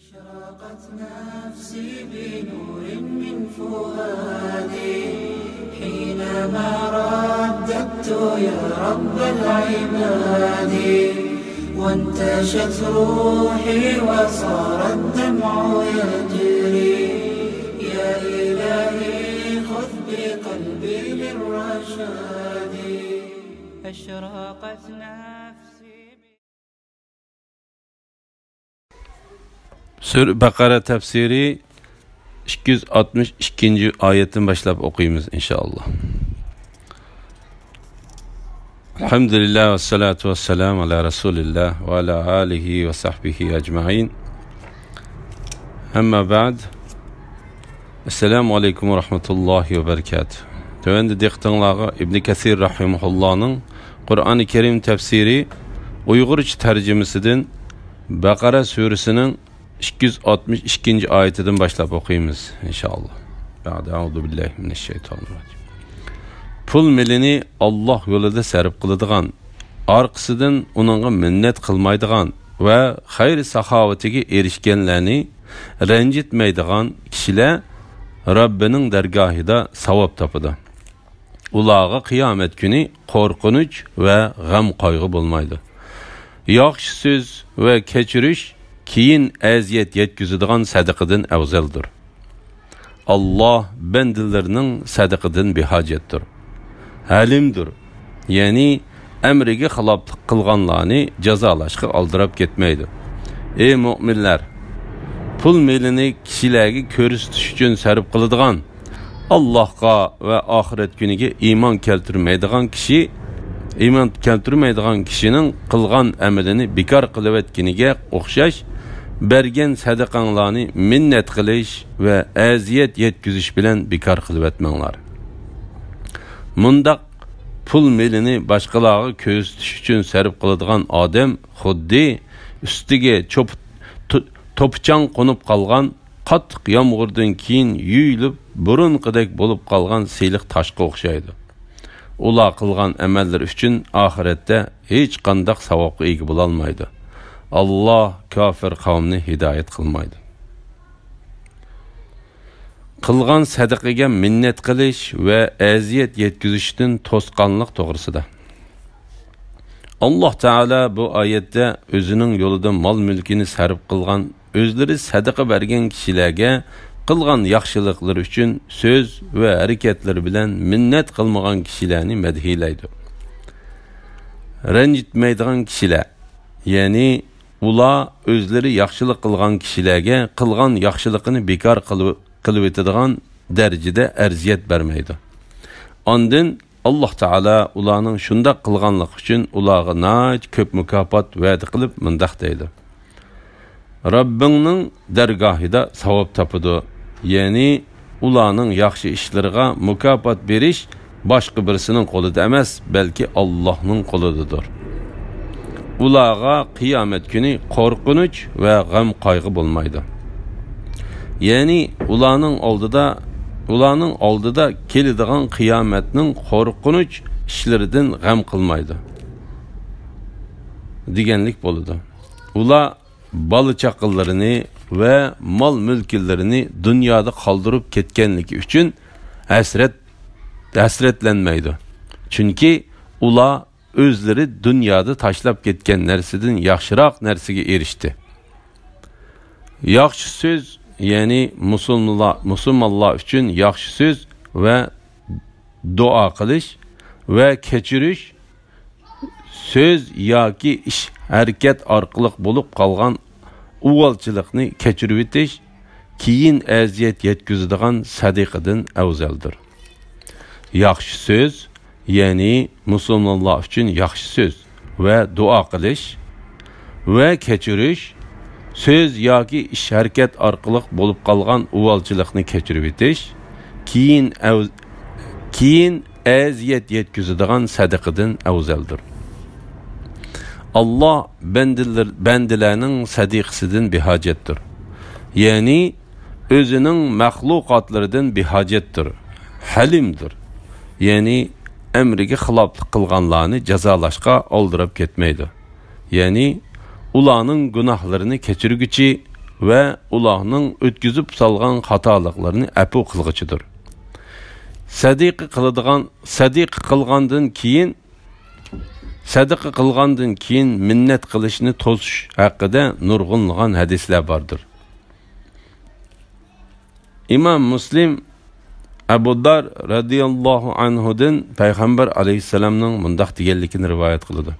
أشرقت نفسي بنور من فؤادي حينما رددت يا رب العباد وانتشت روحي وصار الدمع يجري يا إلهي خذ بقلبي للرشاد أشرقت نفسي Sure Bakara tefsiri 262. ayetten başlayıp okuyumuz inşallah. Elhamdülillah ve salatu ve selamu ala Resulillah ve ala alihi ve sahbihi ecma'in. Amma ba'd. Esselamu aleyküm ve rahmetullahi ve berekatuhu. Tövende diktanlağı İbn Kesir rahimahullah'ın Kur'an-ı Kerim tefsiri Uygurca tercümesinden Bakara suresinin 262. ayetinden başlayıp okuyumuz inşallah. Euzu billahi mineşşeytanirracim. Pul melini Allah yolunda sərf qılıdığan, arqısıdan onunğa minnet qılmaydıgan ve hayır sahavatiga erişkenlerini rencitmeydigan kişiler Rabbinin dergahida savab tapıdı. Ulağa kıyamet günü korkunç ve gam kaygı bulmaydı. Yaxşı söz ve keçiriş keyin əziyyət yetküzüdüğün sədəqidən əvzəldir. Allah bəndilərinin sədəqidən bihacətdir. Həlimdir. Yəni, əmrigi xilaflıq qılğanlarını cəzalaşqı aldırab getməkdir. Ey müminlər, pul melini kişiləgi körüstüş üçün sərf qılıdığan, Allahqa və ahirət günüge iman keltirməydiğən kişinin qılğan əməlini bikar qılıb etkiniga oxşaş, bergen sadaqanlarını minnet qilish ve əziyyət yetküzüş bilen bikar qılıb etmеңlar. Mundaq pul melini başqalarga köstüş üçün sərf qılıdığan adam xuddi üstüge topçan qonup qalğan qattiq yağmurdan keyin yuyulub burunqidek bo'lib qalğan siyliq taşqa oxşaydı. Ular qılğan əməllər üçün ahirətdə heç qandaq savabqa ega bola olmaydı. Allah kafir kavmini hidayet kılmaydı. Kılgan sadaqaga minnet qilish ve əziyyət yetkizishdən tosqanlıq toğrusida. Allah Teala bu ayette özünün yolunda mal mülkini sərf qılğan, özleri sadaqa bergen kişilərə qılğan yaxşılıqlar üçün söz ve hareketleri bilen minnet qılmağan kişilərini mədhiyələydi. Rencitməydiğən kişilər, yani ula özleri yaxşılıq qılğan kişilərə qılğan yaxşılığını bekar qılıb etadigan dərəcədə ərziyət verməydi. Ondan Allah Teala ularning şundaq qılğanlıq üçün ularga nəhayət köp mükafat vəd qılıb mındaq deydi. Rabbinin dərgahida savab tapıdı. Yani ularning yaxşı işlərə mükafat beriş başqa birisinin qolida emas, belki Allah'ın qoludadır. Ulağa kıyamet günü korkunç ve gam kaygı bulmaydı. Yani ulanın aldıda kelidiğen kıyametinin korkunç işlerden gam kılmaydı. Digenlik boludu. Ula balı çakıllarını ve mal mülkillerini dünyada kaldırıp ketkenlik üçün hasretlenmeydi. Çünkü ula özleri dünyada taşlap ketken nersidin yaxşıraq nersige erişti. Yaxşı söz, yani musulmanlar üçün yaxşı söz ve dua qilish ve keçiriş söz yoki iş hareket arqılıq bolup qalğan uvalçılıqni keçirib etish keyin əziyyət yetküzüdüğün sadiqidən əvzəldir. Yaxşı söz, yani musulmanlar üçün yaxşı söz ve dua qilish ve keçiriş söz yoki iş hərəkət arqılıq bo'lib qalğan uvalçılıqni keçirib etish keyin əziyyət yetküzüdüğün sadiqidən əvzəldir. Allah bendilərinin sadiqisidən bihacətdir. Yani özünün məxluqatlarından bihacətdir. Halimdir. Yani emrige xilaflıq qılğanlarını cəzalaşqa aldırıb getməydi. Yani ulanın günahlarını keçirgüçi ve ularning o'tkazib salgan xatoliklarni afu qilg'ichidir. Sadiqa qilgandan keyin minnat qilishni to'sish haqida nurg'unlagan hadislar bordir. İmam Muslim Abu Dar radıyallahu anhudan Peygamber aleyhisselamның mundaq deganligini rivoyat qiladi.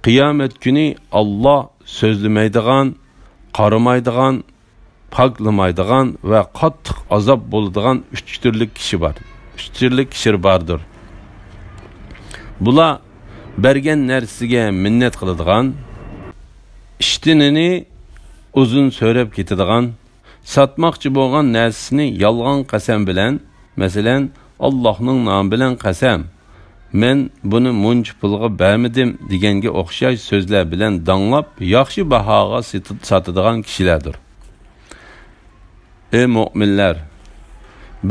Qiyomat kuni Allah so'zlamaydigan, qaramaydigan, paklamaydigan ve qattiq azob bo'ladigan 3 turli kishi bor. 3 turli kishi bordir. Bular bergen narsiga minnat qiladigan, ishtinini uzun so'rab ketadigan, satmoqchi bo'lgan narsasini yolg'on qasam bilan, masalan, Allohning nomi bilan qasam, men buni muncha pulga bermadim deganga o'xshash so'zlar bilan danglab, yaxshi bahoga sotadigan kishilardir. Ey mu'minlar,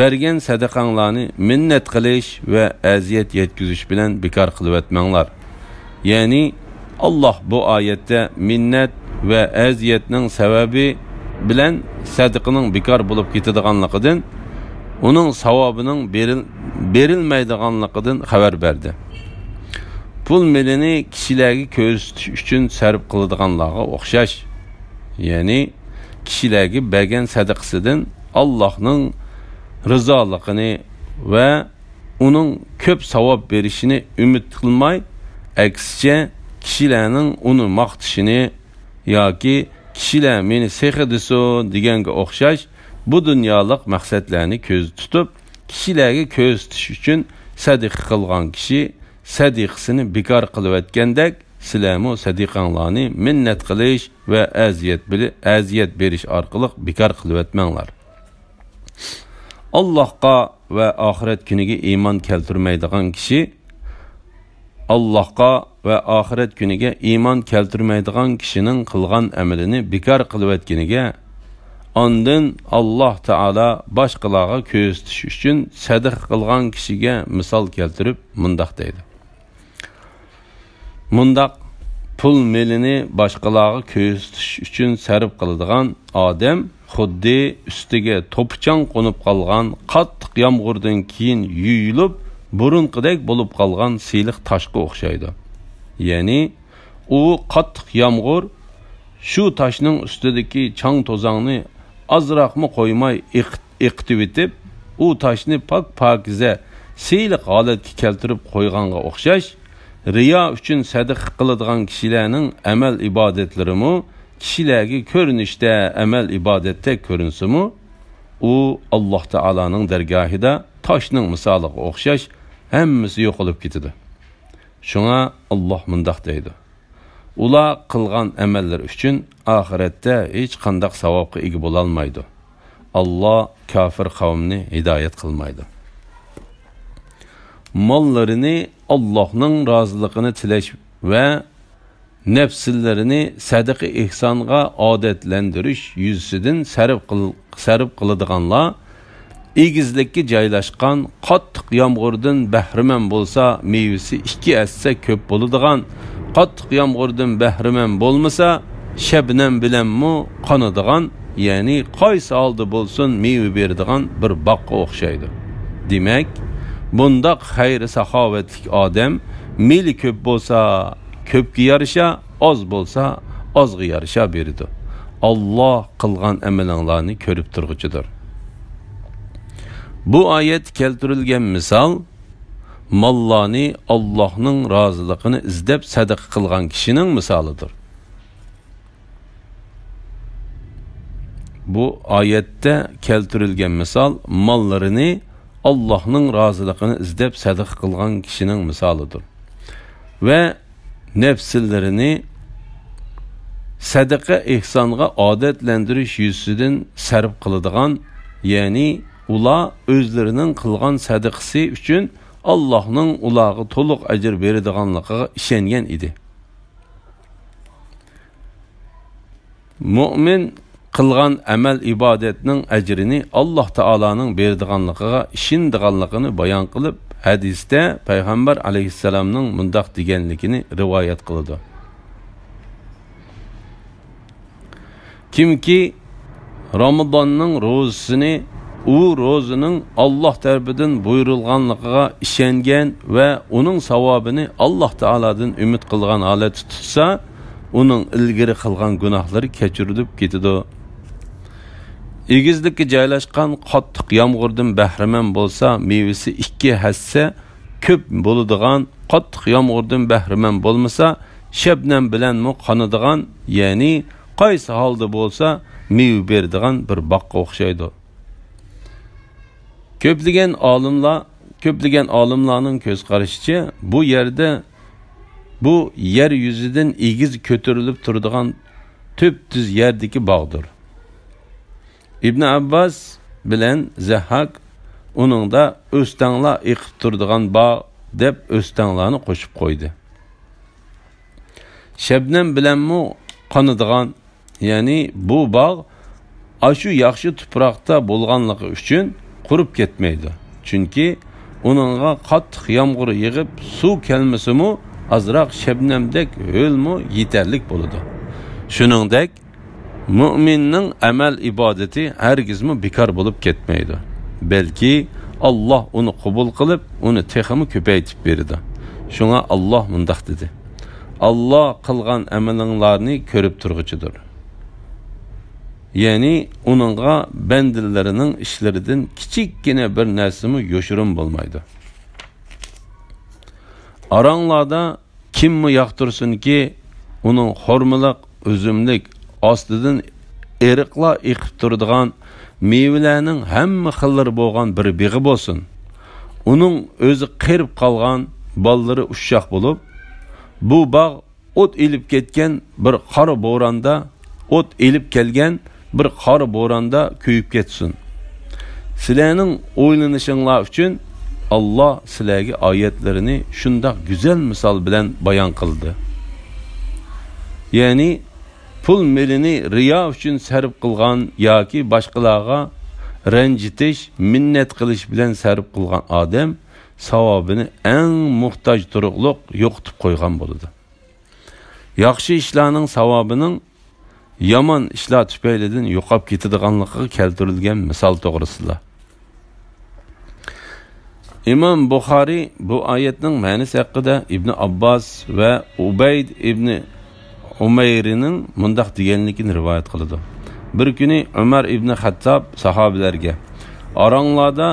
bergen sadaqanglarni minnat qilish va aziyat yetkazish bilan bekor qilib o'tmanglar. Ya'ni Allah bu oyatda minnat va aziyatning sababi bilan sadaqaning bekor bo'lib ketadiganligidan, uning savobining berilmaydiganligidan xabar berdi. Pul milini kishilarga ko'rsatish uchun sarf qiladiganlarga o'xshash. Ya'ni kishilarga bergan sadaqasidan Allohning rizoligini va uning ko'p savob berishini umid qilmay, aksicha kishilarning uni maqtishini yoki kishilar meni sehidiso deganga o'xshash bu dunyolik maqsadlarni ko'z tutib, kishilarga ko'z tutish uchun sadiqa qilgan kishi sadiqasini bekor qilib o'tgandek, sizlarmi sadiqanglarni minnat qilish va aziyat berish orqali bekor qilib o'tmanglar. Allohga va oxirat kuniga iymon keltirmaydigan kishi Allohga va oxirat kuniga iymon keltirmaydigan kishining qilgan amalini bekor qilib o'tganiga, ondan Alloh taolo boshqalarga ko'z tutish uchun sadaqa qilgan kishiga misol keltirib mundaq deydi. Mundaq pul milini boshqalarga ko'z tutish uchun sarf qiladigan odam xuddi ustiga to'pchon qo'nib qolgan qattiq yomg'irdan keyin yuyilib burunqidek bo'lib qolgan siyliq toshga o'xshaydi. Ya'ni u qattiq yomg'ir shu toshning ustidagi chang to'zongni azroqmi qo'ymay eqitib etib, u toshni pokiza siyliq holatga keltirib qo'yganga o'xshash, riyo uchun sadaqa qiladigan kishilarning amal ibodatlarimi kishilarga ko'rinishda amal ibodatda ko'rinsimi, u Alloh taolaning dargohida toshning misoliga o'xshash hammasi yo'qolib ketadi. Shunga Alloh mundaq deydi: ular qilgan amallar uchun oxiratda hech qanday savobga ega bo'la olmaydi. Alloh kafir qavmni hidoyat qilmaydi. Mollarini Allohning roziligini tilash va nafsillarini sadaqa ihsonga odatlantirish yuzasidan sarf qiladiganlar egizlikka joylashgan qattiq yomg'irdan bahriman bo'lsa, mevasi 2 assa ko'p bo'ladigan, qattiq yomg'irdan bahriman bo'lmasa, shabnam bilanmi qonadigan, ya'ni qaysi oldi bo'lsin meva beradigan bir boqqa o'xshaydi. Demak, bundaq xayri saxovatlik odam meli ko'p bo'lsa, ko'pga yarasha, oz bo'lsa, ozga yarasha beradi. Alloh qilgan amalinglarni ko'rib turg'uchidir. Bu oyat keltirilgan misol mollarni Allohning roziligini izlab sadaqa qilgan kishining misolidir. Bu oyatda keltirilgan misol mollarini Allohning roziligini izlab sadaqa qilgan kishining misolidir. Ve nefsillarini sadaqa ihsonga odatlantirish yuzasidan sarf qiladigan, ya'ni ular o'zlarining qilgan sadaqasi uchun Allohning ularga to'liq ajr beradiganligiga ishongan edi. Mu'min qilgan amal ibodatning ajrini Alloh taolaning beradiganligiga ishondiganligini bayon qilib, hadisda Payg'ambar alayhissalomning mundaq deganligini rivoyat qildi. Kimki Ramazonning ro'zasini u ro'zining Alloh tarafidan buyurilganligiga ishongan va uning savobini Alloh taoladan umid qilgan holatda tutsa, uning ilgari qilgan gunohlari kechirilib ketadi. Egizlikka joylashgan qattiq yomg'irdan bahramand bo'lsa, mevasi 2 hassa ko'p bo'ladigan, qattiq yomg'irdan bahramand bo'lmasa, shabnam bilan qonadigan, ya'ni qaysi holda bo'lsa, meva beradigan bir boqqa o'xshaydi. Ko'plagan olimlarning ko'z qarashicha, bu yerda bu yer yuzidan egiz ko'tarilib turadigan tüz yerdagi bog'dir. İbn Abbas bilan Zahhak uningda o'stanglar eqib turadigan bog' deb o'stanglarni qo'shib qo'ydi. Shabnam bilanmi qonadigan, ya'ni bu bog' ashu yaxshi tuproqda bo'lganligi uchun qurib ketmaydi. Chunki uningga qattiq yomg'ir yig'ib suv kelmasa-mu, azroq shabnamdek ho'lmi yetarlik bo'ladi. Shuningdek, mu'minning amal ibodati hargizmi bekor bo'lib ketmaydi. Balki Alloh uni qabul qilib, uni texmi ko'paytib beradi. Shunga Alloh mundaq dedi: Alloh qilgan amalinglarni ko'rib turg'ichidir. Ya'ni uningga bandalarining ishlaridan kichikkina bir narsami yo'shirin bo'lmaydi. Aranglarda kimmi yoqtirsinki, uning xormiliq, o'zimlik ostidan eriqlar eqib turadigan mevalarning hamma xillari bo'lgan bir big'i bo'lsin. Uning o'zi qirib qolgan, bollari ushshoq bo'lib, bu bog' o't elib ketgan bir qora bo'ronda, o't elib kelgan bir qora bo'ronda kuyib ketsin. Sizlarning o'ylanishinglar uchun Alloh sizlarga oyatlarini shundoq go'zal misol bilan bayon qildi. Ya'ni pul melini riyo uchun sarf qilgan yoki boshqalarga ranjitish, minnat qilish bilan sarf qilgan odam savobini eng muhtoj turuqliq yo'qitib qo'ygan bo'ladi. Yaxshi ishlarning savobining yomon ishlar tufaylidan yo'qolib ketadiganligiga keltirilgan misol to'g'risida. İmam Buxoriy bu oyatning ma'nosi haqida Ibn Abbas va Ubayd ibn Umayrning mundaq deganligini rivoyat qiladi. Bir kuni Umar ibn Xattob sahobalarga: "Oranglarda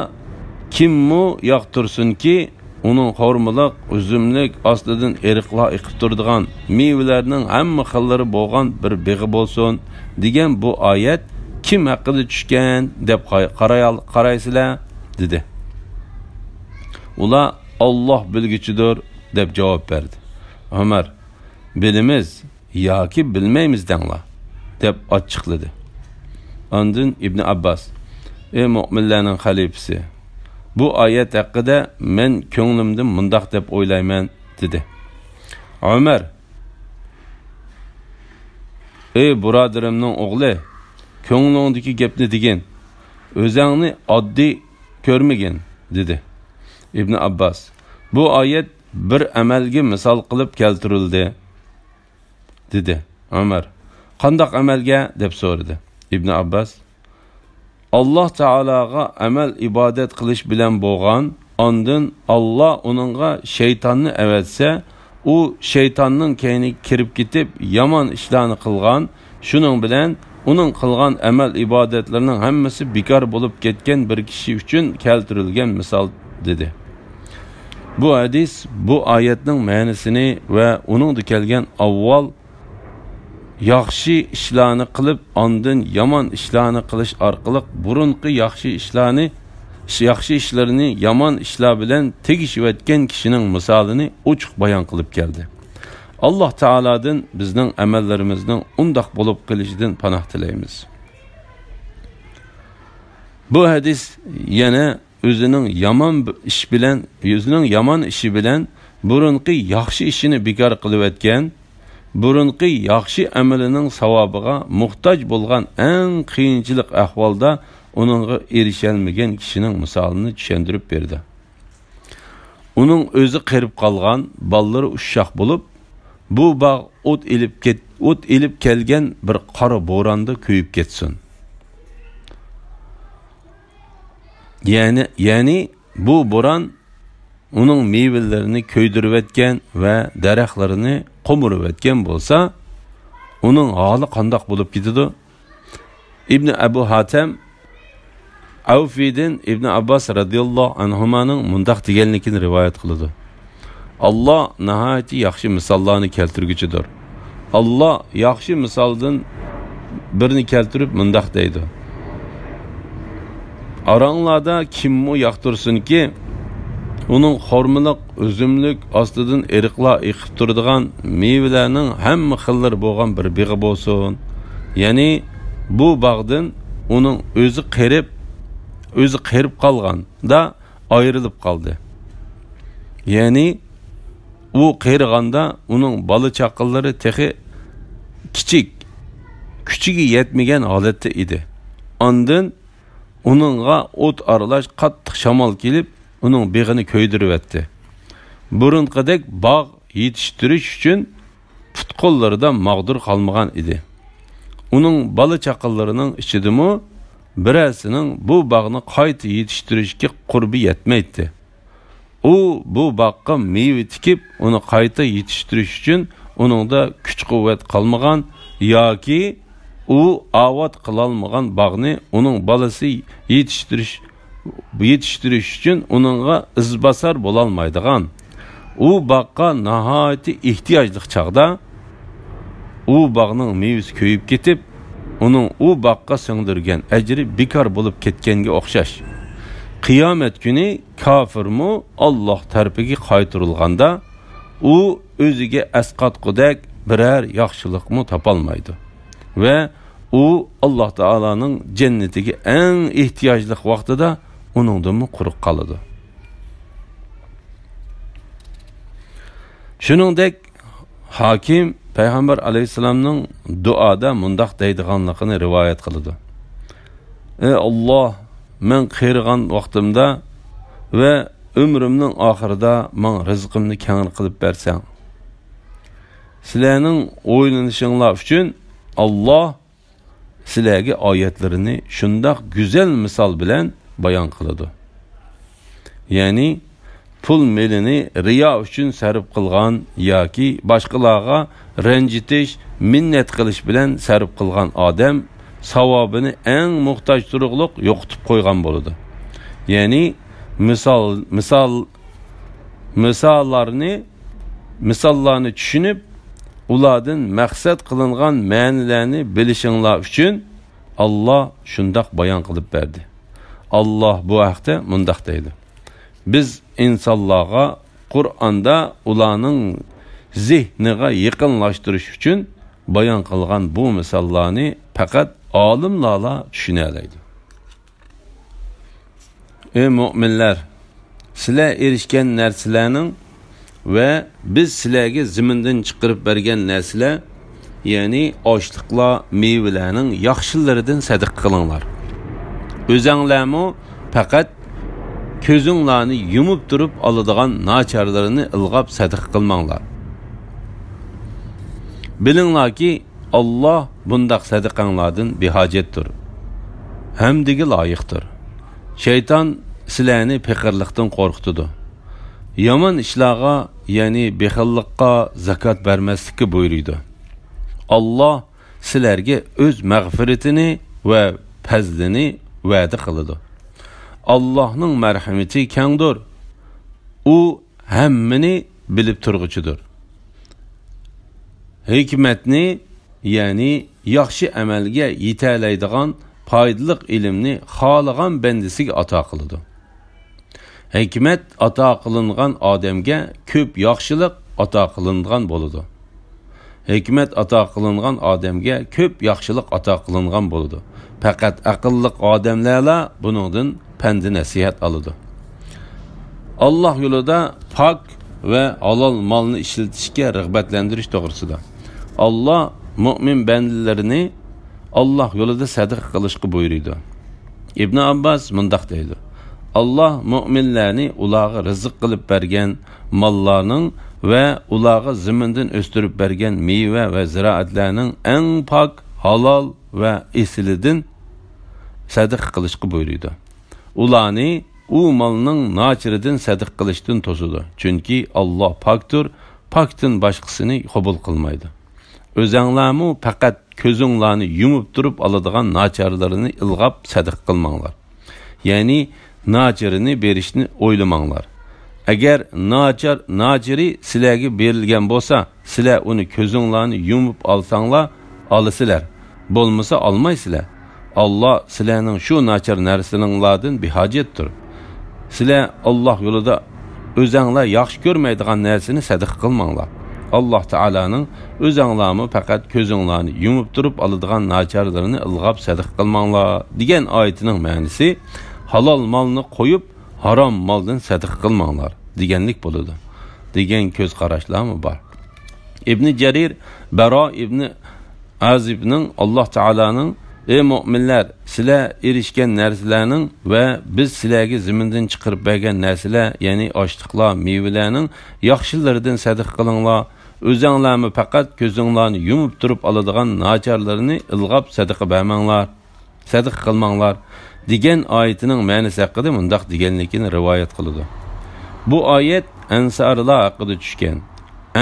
kimmi yoqtirsinki, uning xormiliq, uzumlik ostidan eriqlar eqib turadigan, mevalarning hamma xillari bo'lgan bir big'i bo'lsin" degan bu oyat kim haqida tushgan deb qaraysizlar dedi. Ular Alloh bilgichidir deb javob berdi. Umar: "Bilimiz yoki bilmaymiz denglar" deb ochiqladi. Ondan Ibn Abbas: "Ey mu'minlarning xalifasi, bu oyat haqida men ko'nglimdan mundaq deb o'ylayman" dedi. Umar: "Ey birodarimning o'g'li, ko'nglingdagi gapni degin, o'zingni oddiy ko'rmagin" dedi. İbn Abbas: "Bu oyat bir amalga misol qilib keltirildi" dedi. Umar: "Qandoq amalga?" deb so'radi. İbn Abbas: "Alloh taolaga amal ibodat qilish bilan bo'lgan, ondan Alloh uningga shaytonni avatsa, u shaytonning kayniga kirib ketib yomon ishlarni qilgan, shuning bilan uning qilgan amal ibodatlarining hammasi bekor bo'lib ketgan bir kishi uchun keltirilgan misol" dedi. Bu hadis bu oyatning ma'nosini va uningda kelgan avval yaxshi ishlarni qilib, ondan yomon ishlarni qilish orqali burunqi yaxshi ishlarni yomon ishlar bilan tegishayotgan kishining misolini ochiq bayon qilib keldi. Alloh taoladan bizning amallarimizning undoq bo'lib qolishidan panoh tilaymiz. Bu hadis yana o'zining yomon ishi bilan burunqi yaxshi ishini bekor qilib o'tgan, burunqi yaxshi amalining savobiga muhtoj bo'lgan eng qiyinchilik ahvolda uningga erishalmagan kishining misolini tushuntirib berdi. Uning o'zi qirib qolgan, ballari ushshoq bo'lib, bu bog' o't elib kelgan bir qora bo'ronda kuyib ketsin. Yani bu bo'ron uning meyvelerini köydirib etgan va daraxtlarini qo'murib etgan bo'lsa, uning holi qandoq bo'lib ketadi? İbn Abu Hatem Avfidin İbn Abbas radıyallahu anhumaning mundaq deganligini rivoyat qiladi. Allah nihoyatda yaxshi misollarni keltirguchidir. Allah yaxshi misoldan birini keltirib mundaq deydi. Aranglarda kimmi yoqtirsinki, uning xormiliq, üzümlük ostidan eriqlar eqib turadigan meyvelarning hamma xillari bo'lgan bir big'i bo'lsin. Ya'ni bu bog'dan uning o'zi qirib qolganda ayrilib qoldi. Ya'ni u qirganda uning bola chaqallari texi kichigi yetmagan holatda edi. Ondan uningga o't aralash qattiq shamol kelib, uning beg'ini ko'ydirib etdi. Burunqidek bog' yetishtirish uchun putqollarida mag'dur qolmagan edi. Uning bola chaqallarining ichidimi birasining bu bog'ni qayta yetishtirishga qurbi yetmaydi. U bu bog'ga meyve tikib, uni qayta yetishtirish uchun uningda kuch-quvvat qolmagan yoki u avod qilolmagan bog'ni uning bolasi yetiştirish uchun uningga izbasar bo'la olmaydigan. U bog'ga nihoyatda ehtiyojli chaqda u bog'ning mevasi ko'yib ketib, uning u bog'ga singdirgan ajri bekor bo'lib ketganga o'xshash. Qiyomat kuni kofirmi Alloh tarafiga qaytarilganda u o'ziga asqatqudek biror yaxshilikmi topolmaydi va u Alloh taolaning jannatiga eng ehtiyojli vaqtida uningdan quruq qoladi. Shuningdek, Hakim Payg'ambar alayhisolamning duoda mundaq deydiganligini rivoyat qiladi. Ey Alloh, men qirgan vaqtimda va umrimning oxirida men rizqimni keng qilib bersang. Sizlarning o'ylanishinglar uchun Alloh sizlarga oyatlarini shundoq go'zal misol bilan bayon qiladi. Ya'ni pul melini riyo uchun sarf qilgan yoki boshqalarga ranjitish, minnat qilish bilan sarf qilgan odam savobini eng muhtoj turuqliq yo'qitib qo'ygan bo'ladi. Ya'ni misollarni tushunib, ulardan maqsad qilingan ma'nolarni bilishinglar uchun Alloh shundoq bayon qilib berdi. Alloh bu haqda mundaq deydi. Biz insonlarga Qur'onda ularning zehniga yaqinlashtirish uchun bayon qilgan bu misollarni faqat olimlar tushuna oladi. Ey mu'minlar, sizlar erishgan narsalarning va biz sizlarga zimindan chiqarib bergan narsalar, ya'ni oshliqlar, meyvelarning yaxshilaridan sadaqa qilinglar. O'zinglarmi faqat ko'zinglarni yumib turib oladigan nacharlarini ilg'ab sadaqa qilmanglar. Bilinglarki, Alloh bundaq sadaqanglardan behojatdir. Hamdiga loyiqdir. Shayton sizlarni faqirlikdan qo'rqitadi. Yomon ishlarga, ya'ni bexillikqa zakot bermaslikka buyuruydi. Alloh sizlarga o'z mag'firatini va fazlini va'da qiladi. Allohning marhamati kengdir. U hammani bilib turg'uchidir. Hikmatni, ya'ni yaxshi amalga yetalaydigan foydali ilmni xohlagan bandasiga ato qiladi. Hikmat ato qilingan odamga ko'p yaxshilik ato qilingan bo'ladi. Hikmat ato qilingan odamga ko'p yaxshilik ato qilingan bo'ladi. Faqat aqlli odamlarla buningdan pand nasihat oladi. Alloh yo'lida pok va halol molni ishlatishga rag'batlantirish to'g'risida. Alloh mu'min bandalarini Alloh yo'lida sadaqa qilishga buyurdi. Ibn Abbas mundaq deydi: Alloh mu'minlarni ularga rizq qilib bergan mollarning va ularga zimindan o'stirib bergan meva va ziroatlarning eng pok, halol va esilidan sadaqa qilishga buyurdi. ularni u malning nachiridan sadiq qilishdan to'sidi. Chunki Alloh pokdir, pokdan boshqasini qabul qilmaydi. O'zinglarmi faqat ko'zinglarni yumib turib oladigan nacharlarini ilg'ab sadiq qilmanglar. Ya'ni nachirini berishni o'ylamanglar. Agar nachiri sizlarga berilgan bo'lsa, sizlar uni ko'zinglarni yumib olsanglar, olasizlar. Bo'lmasa olmaysizlar. Allah sizlarning shu nachar narsalardan behojatdir. Sizlar Alloh yo'lida o'zinglar yaxshi ko'rmaydigan narsani sadiq qilmanglar. Alloh taolaning o'zinglarni faqat ko'zinglarni yumib turib oladigan nacharlarini ilg'ab sadiq qilmanglar degan oyatining ma'nosi halol molni qo'yib harom moldan sadiq qilmanglar deganlik bo'ladi. Degan ko'z qarashlarmi bor. İbn Jarir Baro ibn Azibning Alloh taolaning ey mu'minlar, sizlar erishgan narsalarning va biz sizlarga zamindan chiqarib bergan narsalar, ya'ni oshliqlar, mevalarning yaxshilaridan sadiq qilinglar. O'zinglarni faqat ko'zinglarni yumib turib oladigan nacharlarini ilg'ab sadaqa bermanglar, sadiq qilmanglar degan oyatining ma'nosi haqida mundaq deganligini rivoyat qiladi. Bu oyat ansarlar haqida tushgan.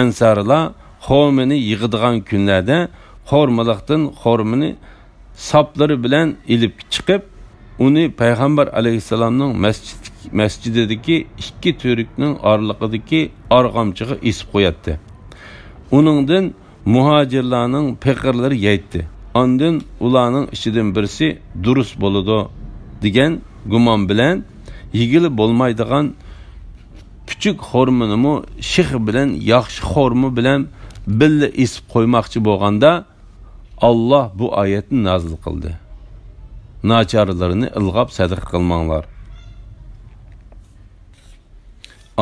Ansarlar xormini yig'adigan kunlarda xormaliqdan xormini saplari bilan ilib chiqib, uni payg'ambar alayhisalomning masjididagi ikki to'rikning oraliqidagi arg'amchiga isib qo'yatdi. Uningdan muhojirlarning peqirlari yeytdi. Ondan ularning ichidan birisi durust bo'ladi degan gumon bilan yigili bo'lmaydigan küçük xorminimi shix bilan yaxshi xormi bilan billa isib qo'ymoqchi bo'lganda Allah bu ayetni nazil qildi. Nacharlarini ilg'ab sadiq qilmanglar.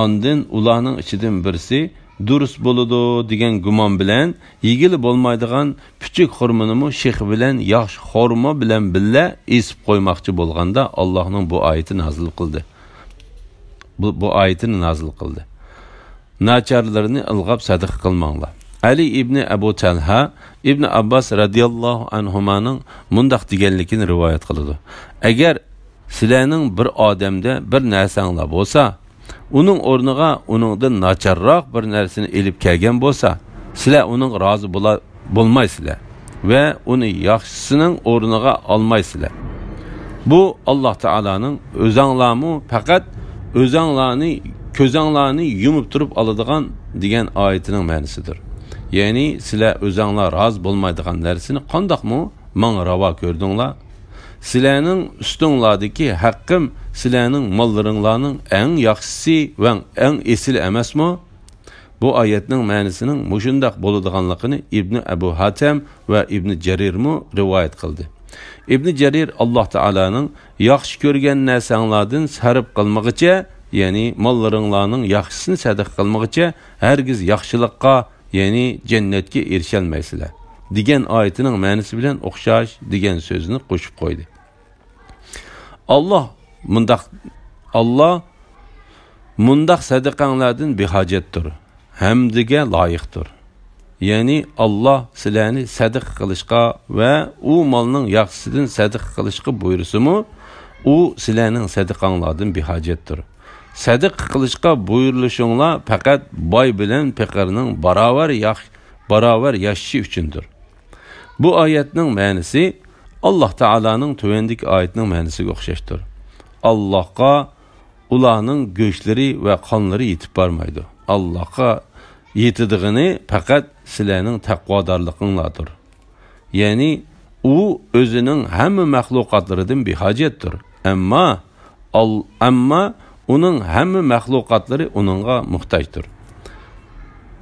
Ondan ularning ichidan birisi durust bo'ladi degan gumon bilan yigili bo'lmaydigan küçük xorminimi shix bilan yaxshi xorma bilan billa isib qo'ymoqchi bo'lganda Allohning bu ayeti nazil qildi. Bu ayetini nazil qildi. Nacharlarini ilg'ab sadiq qilmanglar. Ali ibn Abu Talha ibn Abbas radiyallohu anhumaning mundaq deganligini rivoyat qiladi. Agar sizlarning bir odamda bir narsanglar bo'lsa, uning o'rniga uningdan nacharroq bir narsani elib kelgan bo'lsa, sizlar uning rozi bo'lmaysizlar va uni yaxshisining o'rniga olmaysizlar. Bu Alloh taolaning o'zinglarni faqat o'zinglarni ko'zinglarni yumib turib oladigan degan oyatining ma'nosidir. Ya'ni sizlar o'zinglar rozi bo'lmaydigan narsani qandoqmi menga ravo ko'rdinglar? Sizlarning ustinglardagi haqqim sizlarning mollaringlarning eng yaxshisi va eng esil emasmi? Bu oyatning ma'nosining mushundaq bo'ladiganligini Ibn Abu Hatim va Ibn Jarirmi rivoyat qildi. Ibn Jarir Alloh taolaning yaxshi ko'rgan narsanglardan sarf qilmoqcha, ya'ni mollaringlarning yaxshisini sadiq qilmoqcha hargiz yaxshilikqa, ya'ni jannatga erisholmaysizlar degan oyatining ma'nosi bilan o'xshash degan so'zni qo'shib qo'ydi. Allah mundaq sadaqanglardan behojatdir, hamdiga loyiqdir. Ya'ni Allah sizlarni sadiq qilishga va u molning yaxshisidan sadiq qilishga buyursimi, u sizlarning sadaqanglardan behojatdir. Sadiq qilishga buyurilishinglar faqat boy bilan faqirning barobar yashashi uchundir. Bu oyatning ma'nosi Alloh taolaning tuvendagi oyatning ma'nosiga o'xshashdir. Allohga ularning go'shtlari va qonlari yetib bormaydi. Allohga yetidigini faqat sizlarning taqvodorliginglardir. Ya'ni u o'zining hamma mahluqotlaridan behojatdir. Ammo uning hamma mahluqotlari uningga muhtojdir.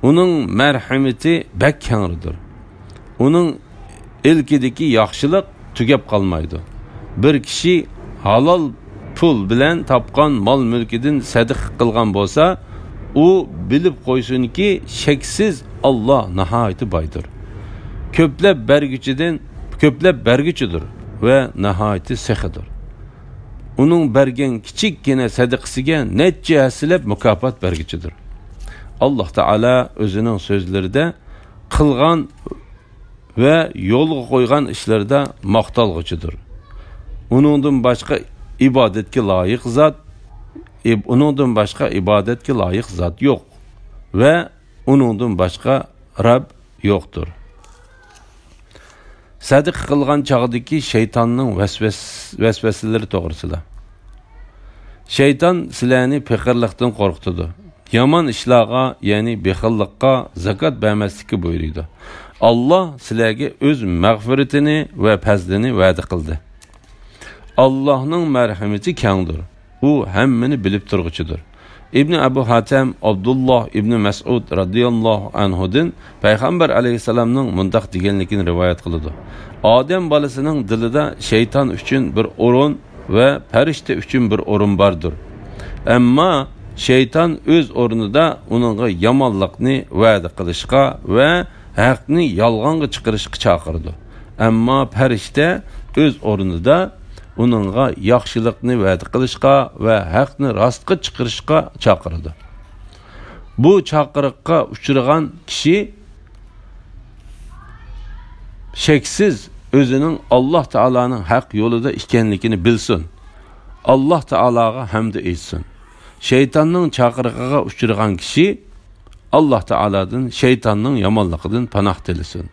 Uning marhamati bak kengridir. Uning ilkidagi yaxshilik tugab qolmaydi. Bir kishi halol pul bilan topgan mol mulkidan sadiq qilgan bo'lsa, u bilib qo'ysinki, shaksiz Alloh nihoyat boydir. Ko'plab berguchidir va nihoyat sexidir. Uning bergan kichikkina sadaqasiga necha haslab mukofot berguchidir. Alloh taolo o'zining so'zlarida qilgan va yo'lga qo'ygan ishlarda maqtalg'uchidir. Uningdan boshqa ibodatga loyiq zot, uningdan boshqa ibodatga loyiq zot yo'q va uningdan boshqa Rabb yo'qdir. Sadiq qilgan chog'dagi shaytonning vasvasalari to'g'risida. Shayton sizlarni faqirlikdan qo'rqitadi. Yomon ishlarga, ya'ni bexillikqa, zakot bermaslikka buyurdi. Allah sizlarga o'z mag'firatini va fazlini va'da qildi. Allah'ның merhameti kengdir. U hammani bilib turg'uchidir. İbn Abu Hatem Abdullah ibn Mas'ud radhiyallohu anhudan Payg'ambar alayhisalomning mundaq deganligini rivoyat qiladi. Odam bolasining dilida shayton uchun bir o'rin va farishta uchun bir o'rin bordir. Ammo shayton o'z o'rnida uningga yomonlikni va'da qilishga va haqni yolg'onga chiqarishga chaqirdi. Ammo farishta o'z o'rnida uningga yaxshilikni va'da qilishga va haqni rostga chiqarishga chaqirdi. Bu chaqiriqqa uchragan kishi sheksiz o'zining Alloh taolaning haq yo'lida ekanligini bilsin. Alloh taolaga hamd etsin. Shaytonning chaqiriqiga uchragan kishi Alloh taoladan shaytonning yomonligidan panoh tilasin.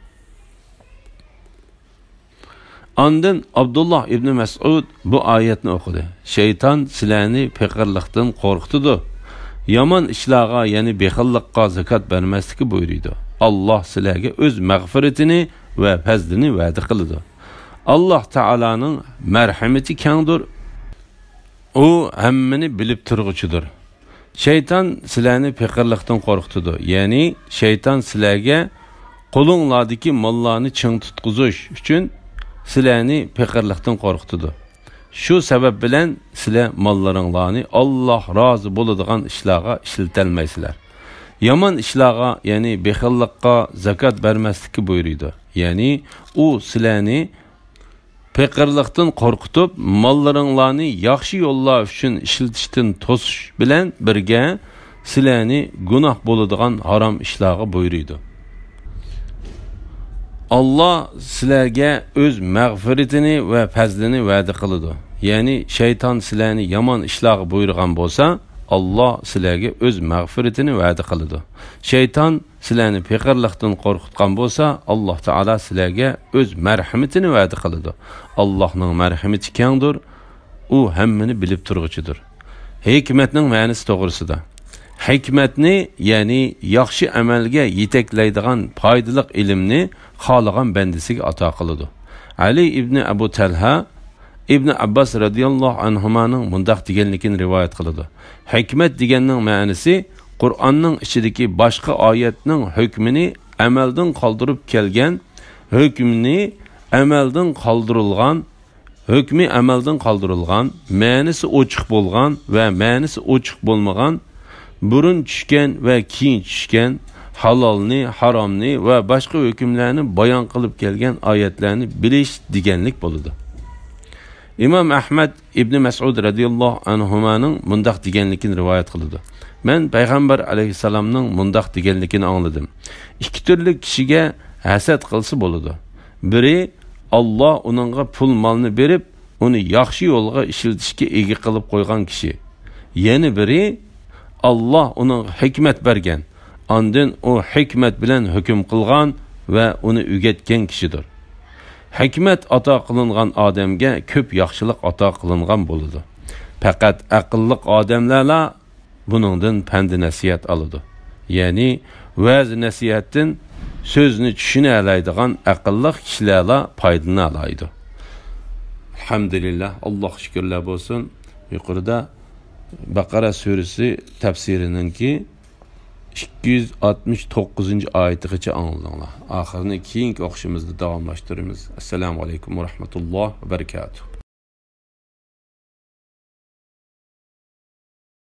Ondan Abdullah ibn Mas'ud bu oyatni o'qidi. Shayton sizlarni faqirlikdan qo'rqitdi. Yomon ishlarga, ya'ni bexillikqa zakot bermaslikka buyurdi. Alloh sizlarga o'z mag'firatini va fazlini va'da qildi. Alloh taolaning marhamati kengdir. U hammani bilib turg'uchidir. Shayton sizlarni faqirlikdan qo'rqitdi. Ya'ni shayton sizlarga qo'linglardagi mollarni ching tutqizish uchun sizlarni faqirlikdan qo'rqitdi. Shu sabab bilan sizlar mollaringlarni Alloh rozi bo'ladigan ishlarga ishlatolmaysizlar. Yomon ishlarga, ya'ni bexillikqa zakot bermaslikka buyurdi. Ya'ni u sizlarni faqirlikdan qo'rqitib, mollaringlarni yaxshi yo'llar uchun ishlatishdan to'sish bilan birga sizlarni gunoh bo'ladigan harom ishlarga buyurdi. Allah sizlarga o'z mag'firatini va fazlini va'da qiladi. Ya'ni shayton sizlarni yomon ishlarga buyurgan bo'lsa, Allah sizlarga o'z mag'firatini va'da qiladi. Shayton sizlarni faqirlikdan qo'rqitgan bo'lsa, Alloh taolo sizlarga o'z marhamatini va'da qiladi. Allohning marhamati kengdir. U hammani bilib turg'uchidir. Hikmatning ma'nosi to'g'risida. Hikmatni, ya'ni yaxshi amalga yetaklaydigan foydali ilmni xohlagan bandasiga ato qiladi. Ali ibn Abu Talha İbn Abbas radhiyallohu anhumaning mundaq deganligini rivoyat qiladi. Hikmat deganning ma'nosi Qur'onning ichidagi boshqa oyatning hukmini amaldan qoldirib kelgan, hukmi amaldan qoldirilgan, ma'nosi ochiq bo'lgan va ma'nosi ochiq bo'lmagan, burun tushgan va keyin tushgan, halolni, haromni va boshqa hukmlarni bayon qilib kelgan oyatlarni bilish deganlik bo'ladi. İmam Ahmad ibn Mas'ud radhiyallohu anhumaning mundaq deganligini rivoyat qildi. Men Payg'ambar alayhisalomning mundaq deganligini angladim. Ikki turli kishiga hasad qilsa bo'ladi. Biri Alloh uningga pul molni berib, uni yaxshi yo'lga ishlatishga ega qilib qo'ygan kishi. Yana biri Alloh uning hikmat bergan, ondan u hikmat bilan hukm qilgan va uni o'rgatgan kishidir. Hikmat ato qilingan odamga ko'p yaxshilik ato qilingan bo'ladi. Faqat aqlli odamlarla buningdan pand nasihat oladi. Ya'ni va'z nasihatdan so'zni tushuna oladigan aqlli kishilarla foydalana oladi. Alhamdulillah, Alloh shukrlar bo'lsin. Yuqorida Baqara surasi tafsirininki 269-oyatigacha angladinglar. Oxirini keyingi o'qishimizda davomlashtiramiz. Assalomu alaykum va rahmatullohi va barakatuh.